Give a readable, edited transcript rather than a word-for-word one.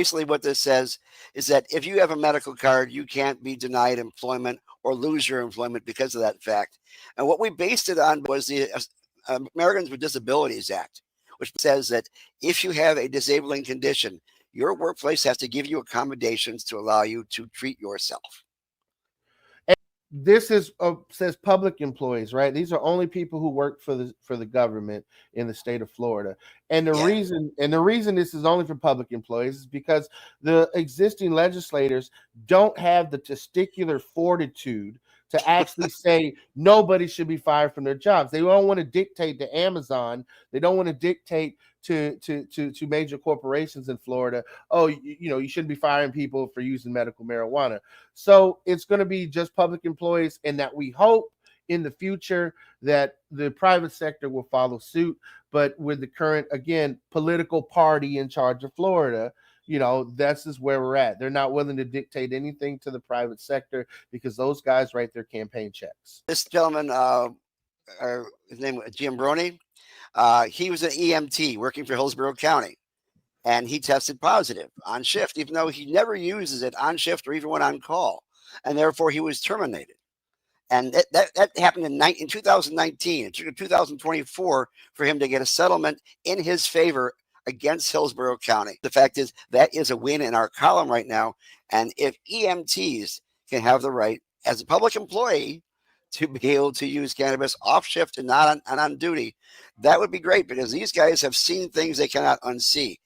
basically what this says is that if you have a medical card, you can't be denied employment or lose your employment because of that fact. And what we based it on was the Americans with Disabilities Act, which says that if you have a disabling condition, your workplace has to give you accommodations to allow you to treat yourself. This is says public employees, right? These are only people who work for the government in the state of Florida. And the reason this is only for public employees is because the existing legislators don't have the testicular fortitude to actually say nobody should be fired from their jobs. They don't want to dictate to Amazon. They don't want to dictate to major corporations in Florida, oh, you shouldn't be firing people for using medical marijuana. So it's going to be just public employees, and that we hope in the future that the private sector will follow suit. But with the current, again, political party in charge of Florida, that's just where we're at. They're not willing to dictate anything to the private sector because those guys write their campaign checks. This gentleman, his name was Jim Broney. He was an EMT working for Hillsborough County, and he tested positive on shift, even though he never uses it on shift or even when on call, and therefore he was terminated. And that happened in 2019. It took 2024 for him to get a settlement in his favor against Hillsborough County. The fact is that is a win in our column right now. And if EMTs can have the right as a public employee to be able to use cannabis off shift and not on duty, that would be great, because these guys have seen things they cannot unsee.